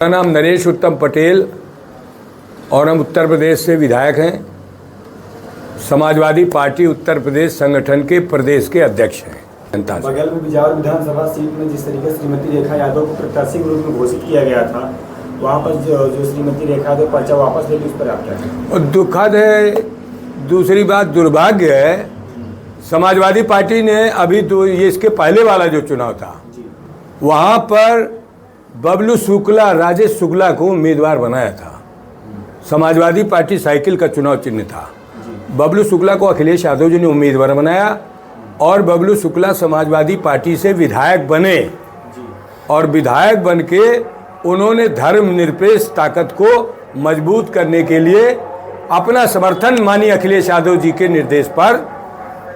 मेरा नाम नरेश उत्तम पटेल और हम उत्तर प्रदेश से विधायक हैं। समाजवादी पार्टी उत्तर प्रदेश संगठन के प्रदेश के अध्यक्ष हैं। जनता से बगल में बिजावर विधानसभा सीट में जिस तरीके से श्रीमती रेखा यादव को प्रत्याशी के रूप में घोषित किया गया था, वहाँ पर जो श्रीमती रेखा यादव पर्चा वापस ले ली, उस पर आप क्या कहें? और दुखद है, दूसरी बात दुर्भाग्य है, समाजवादी पार्टी ने अभी तो ये इसके पहले वाला जो चुनाव था वहाँ पर बबलू शुक्ला, राजेश शुक्ला को उम्मीदवार बनाया था। समाजवादी पार्टी साइकिल का चुनाव चिन्ह था। बबलू शुक्ला को अखिलेश यादव जी ने उम्मीदवार बनाया और बबलू शुक्ला समाजवादी पार्टी से विधायक बने और विधायक बन के उन्होंने धर्मनिरपेक्ष ताकत को मजबूत करने के लिए अपना समर्थन माननीय अखिलेश यादव जी के निर्देश पर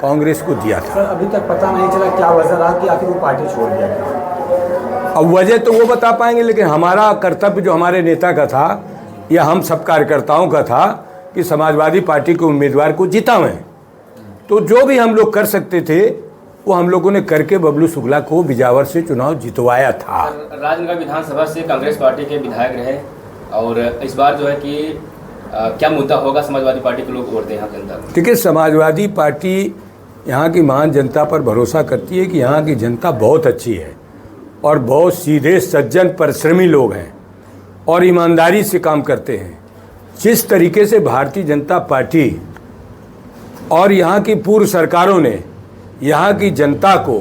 कांग्रेस को दिया था। सर, अभी तक पता नहीं चला क्या वजह रहा कि आखिर वो पार्टी छोड़ दिया गया। अब वजह तो वो बता पाएंगे, लेकिन हमारा कर्तव्य जो हमारे नेता का था या हम सब कार्यकर्ताओं का था कि समाजवादी पार्टी के उम्मीदवार को जितावें। तो जो भी हम लोग कर सकते थे वो हम लोगों ने करके बबलू शुक्ला को बिजावर से चुनाव जितवाया था। राजनगर विधानसभा से कांग्रेस पार्टी के विधायक रहे और इस बार जो है कि क्या मुद्दा होगा समाजवादी पार्टी के लोग वोट दें यहाँ जनता को? देखिए, समाजवादी पार्टी यहाँ की महान जनता पर भरोसा करती है कि यहाँ की जनता बहुत अच्छी है और बहुत सीधे सज्जन परिश्रमी लोग हैं और ईमानदारी से काम करते हैं। जिस तरीके से भारतीय जनता पार्टी और यहाँ की पूर्व सरकारों ने यहाँ की जनता को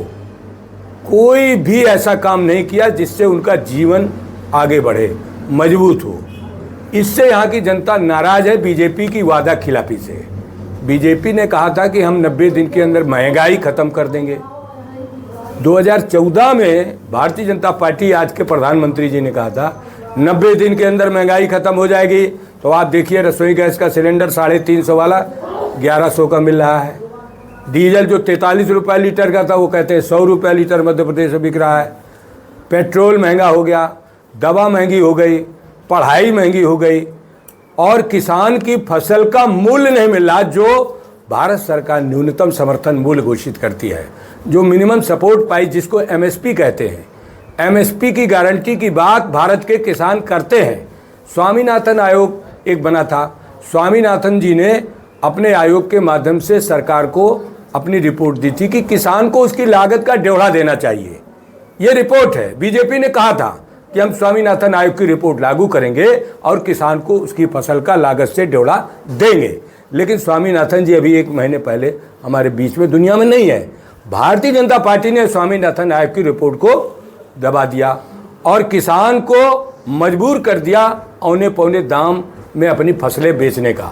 कोई भी ऐसा काम नहीं किया जिससे उनका जीवन आगे बढ़े, मजबूत हो। इससे यहाँ की जनता नाराज़ है बीजेपी की वादा खिलाफी से। बीजेपी ने कहा था कि हम 90 दिन के अंदर महंगाई ख़त्म कर देंगे। 2014 में भारतीय जनता पार्टी, आज के प्रधानमंत्री जी ने कहा था 90 दिन के अंदर महंगाई ख़त्म हो जाएगी। तो आप देखिए, रसोई गैस का सिलेंडर 350 वाला 1100 का मिल रहा है। डीजल जो 43 रुपये लीटर का था वो कहते हैं 100 रुपये लीटर मध्य प्रदेश में बिक रहा है। पेट्रोल महंगा हो गया, दवा महंगी हो गई, पढ़ाई महंगी हो गई और किसान की फसल का मूल्य नहीं मिल रहा। जो भारत सरकार न्यूनतम समर्थन मूल्य घोषित करती है, जो मिनिमम सपोर्ट प्राइस जिसको एमएसपी कहते हैं, एमएसपी की गारंटी की बात भारत के किसान करते हैं। स्वामीनाथन आयोग एक बना था, स्वामीनाथन जी ने अपने आयोग के माध्यम से सरकार को अपनी रिपोर्ट दी थी कि किसान को उसकी लागत का ड्योढ़ा देना चाहिए। ये रिपोर्ट है। बीजेपी ने कहा था कि हम स्वामीनाथन आयोग की रिपोर्ट लागू करेंगे और किसान को उसकी फसल का लागत से ड्योढ़ा देंगे। लेकिन स्वामीनाथन जी अभी 1 महीने पहले हमारे बीच में, दुनिया में नहीं है। भारतीय जनता पार्टी ने स्वामीनाथन आयोग की रिपोर्ट को दबा दिया और किसान को मजबूर कर दिया औने पौने दाम में अपनी फसलें बेचने का।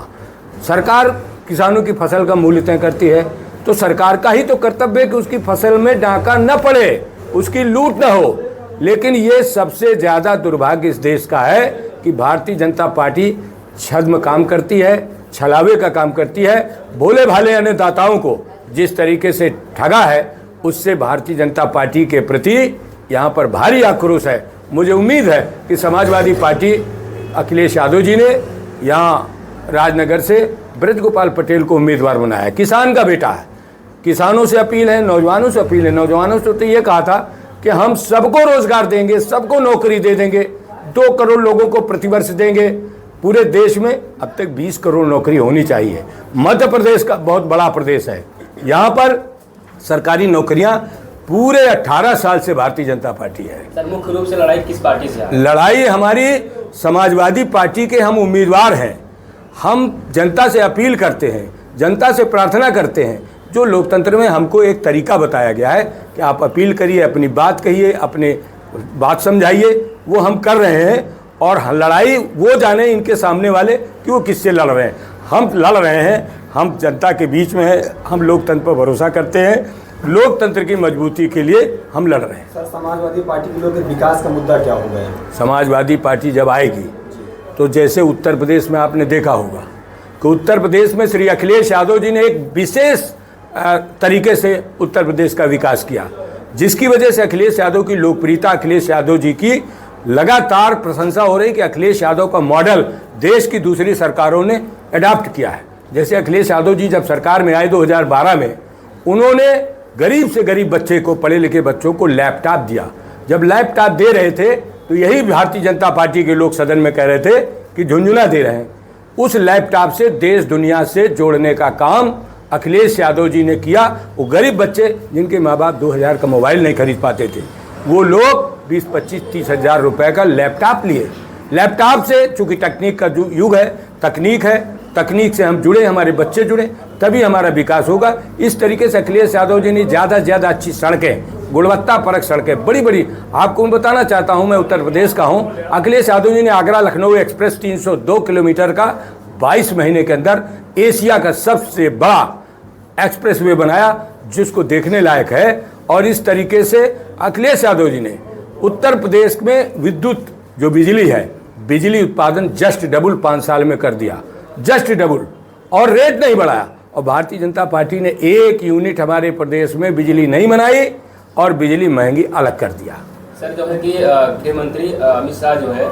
सरकार किसानों की फसल का मूल्य तय करती है तो सरकार का ही तो कर्तव्य है कि उसकी फसल में डाका न पड़े, उसकी लूट न हो। लेकिन ये सबसे ज़्यादा दुर्भाग्य इस देश का है कि भारतीय जनता पार्टी छद्म काम करती है, छलावे का काम करती है। भोले भाले अन्नदाताओं को जिस तरीके से ठगा है, उससे भारतीय जनता पार्टी के प्रति यहाँ पर भारी आक्रोश है। मुझे उम्मीद है कि समाजवादी पार्टी, अखिलेश यादव जी ने यहाँ राजनगर से ब्रजगोपाल पटेल को उम्मीदवार बनाया है। किसान का बेटा है। किसानों से अपील है, नौजवानों से अपील है। नौजवानों से तो ये कहा था कि हम सबको रोजगार देंगे, सबको नौकरी दे देंगे, 2 करोड़ लोगों को प्रतिवर्ष देंगे। पूरे देश में अब तक 20 करोड़ नौकरी होनी चाहिए। मध्य प्रदेश का बहुत बड़ा प्रदेश है, यहाँ पर सरकारी नौकरियाँ पूरे 18 साल से भारतीय जनता पार्टी है। सर, मुख्य रूप से लड़ाई किस पार्टी से है? लड़ाई हमारी समाजवादी पार्टी के हम उम्मीदवार हैं। हम जनता से अपील करते हैं, जनता से प्रार्थना करते हैं। जो लोकतंत्र में हमको एक तरीका बताया गया है कि आप अपील करिए, अपनी बात कहिए, अपने बात समझाइए, वो हम कर रहे हैं। और लड़ाई वो जाने इनके सामने वाले कि वो किससे लड़ रहे हैं। हम लड़ रहे हैं, हम जनता के बीच में हैं, हम लोकतंत्र पर भरोसा करते हैं, लोकतंत्र की मजबूती के लिए हम लड़ रहे हैं। सर, समाजवादी पार्टी के लोग विकास का मुद्दा क्या हो गया? समाजवादी पार्टी जब आएगी तो जैसे उत्तर प्रदेश में आपने देखा होगा कि उत्तर प्रदेश में श्री अखिलेश यादव जी ने एक विशेष तरीके से उत्तर प्रदेश का विकास किया, जिसकी वजह से अखिलेश यादव की लोकप्रियता, अखिलेश यादव जी की लगातार प्रशंसा हो रही कि अखिलेश यादव का मॉडल देश की दूसरी सरकारों ने अडॉप्ट किया है। जैसे अखिलेश यादव जी जब सरकार में आए 2012 में, उन्होंने गरीब से गरीब बच्चे को, पढ़े लिखे बच्चों को लैपटॉप दिया। जब लैपटॉप दे रहे थे तो यही भारतीय जनता पार्टी के लोग सदन में कह रहे थे कि झुंझुना दे रहे हैं। उस लैपटॉप से देश दुनिया से जोड़ने का काम अखिलेश यादव जी ने किया। वो गरीब बच्चे जिनके माँ बाप 2000 का मोबाइल नहीं खरीद पाते थे, वो लोग 20, 25, 30 हज़ार रुपये का लैपटॉप लिए। लैपटॉप से, चूँकि तकनीक का युग है, तकनीक से हम जुड़े, हमारे बच्चे जुड़े, तभी हमारा विकास होगा। इस तरीके से अखिलेश यादव जी ने ज़्यादा से ज़्यादा अच्छी सड़कें, गुणवत्तापरक सड़कें, बड़ी बड़ी, आपको मैं बताना चाहता हूं, मैं उत्तर प्रदेश का हूं। अखिलेश यादव जी ने आगरा लखनऊ एक्सप्रेस 302 किलोमीटर का 22 महीने के अंदर एशिया का सबसे बड़ा एक्सप्रेस वे बनाया, जिसको देखने लायक है। और इस तरीके से अखिलेश यादव जी ने उत्तर प्रदेश में विद्युत जो बिजली है, बिजली उत्पादन जस्ट डबल 5 साल में कर दिया, जस्ट डबल, और रेट नहीं बढ़ाया। और भारतीय जनता पार्टी ने 1 यूनिट हमारे प्रदेश में बिजली नहीं बनाई और बिजली महंगी अलग कर दिया। सर, जो है कि गृह मंत्री अमित शाह जो है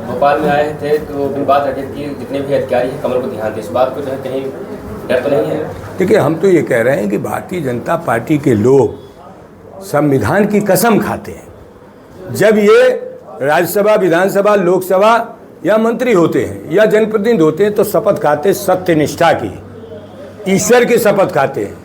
भोपाल में आए थे, तो फिर बात रखे कि जितने भी अधिकारी हैं कमल को ध्यान दें, इस बात को जो है कहीं डर तो नहीं है? देखिए, हम तो ये कह रहे हैं कि भारतीय जनता पार्टी के लोग संविधान की कसम खाते हैं। जब ये राज्यसभा, विधानसभा, लोकसभा या मंत्री होते हैं या जनप्रतिनिधि होते हैं तो शपथ खाते सत्यनिष्ठा की, ईश्वर की शपथ खाते हैं।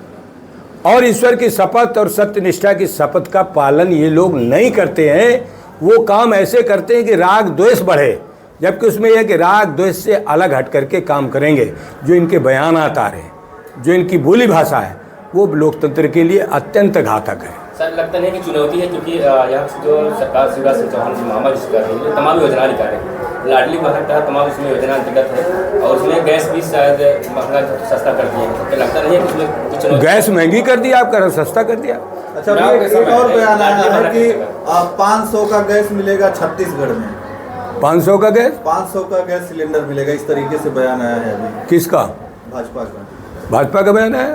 और ईश्वर की शपथ और सत्यनिष्ठा की शपथ का पालन ये लोग नहीं करते हैं। वो काम ऐसे करते हैं कि राग द्वेष बढ़े, जबकि उसमें यह कि राग द्वेष से अलग हट करके काम करेंगे। जो इनके बयानात आ रहे हैं, जो इनकी बोली भाषा है, वो लोकतंत्र के लिए अत्यंत घातक है। सर, लगता नहीं कि चुनौती है, क्योंकि यहाँ से जो सरकार शिवराज सिंह चौहान जी महामा जिस कर रही है, तमाम योजना निकाल रहे हैं, लाडली बहन का तमाम उसमें योजना अंतर्गत है, और उसमें गैस भी शायद महंगा सस्ता कर दिया है। तो लगता नहीं है कि उसमें कुछ गैस महंगी कर दिया, आपका सस्ता कर दिया। अच्छा, एक और बयान आया है कि 500 का गैस मिलेगा छत्तीसगढ़ में, 500 का गैस, 500 का गैस सिलेंडर मिलेगा, इस तरीके से बयान आया है अभी। किसका? भाजपा का। भाजपा का बयान है।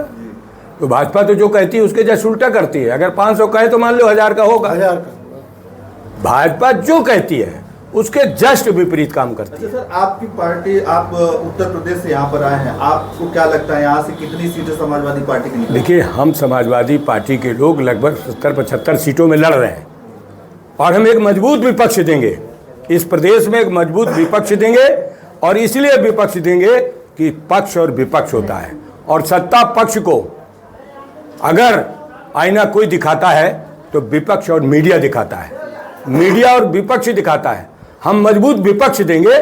तो भाजपा तो जो कहती है उसके जैसे उल्टा करती है। अगर 500 का है तो मान लो 1000 का होगा। 1000 का। भाजपा जो कहती है उसके जस्ट विपरीत काम करती है। अच्छा सर, आपकी पार्टी, आप उत्तर प्रदेश से यहाँ पर आए हैं, आपको क्या लगता है यहाँ से कितनी सीटें समाजवादी पार्टी की निकलेंगी? देखिए, हम समाजवादी पार्टी के लोग लगभग 70-75 सीटों में लड़ रहे हैं और हम एक मजबूत विपक्ष देंगे। इस प्रदेश में एक मजबूत विपक्ष देंगे, और इसलिए विपक्ष देंगे कि पक्ष और विपक्ष होता है। और सत्ता पक्ष को अगर आईना कोई दिखाता है तो विपक्ष और मीडिया दिखाता है, मीडिया और विपक्ष दिखाता है। हम मजबूत विपक्ष देंगे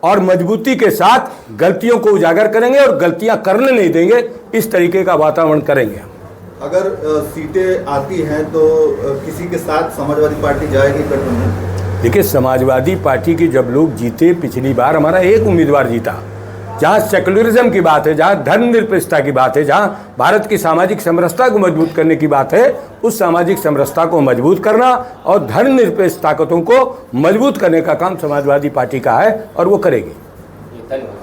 और मजबूती के साथ गलतियों को उजागर करेंगे और गलतियां करने नहीं देंगे। इस तरीके का वातावरण करेंगे। अगर सीटें आती हैं तो किसी के साथ समाजवादी पार्टी जाएगी गठबंधन? देखिए, समाजवादी पार्टी की जब लोग जीते, पिछली बार हमारा एक उम्मीदवार जीता। जहाँ सेकुलरिज्म की बात है, जहाँ धर्मनिरपेक्षता की बात है, जहाँ भारत की सामाजिक समरसता को मजबूत करने की बात है, उस सामाजिक समरसता को मजबूत करना और धर्मनिरपेक्ष ताकतों को मजबूत करने का काम समाजवादी पार्टी का है और वो करेगी। धन्यवाद।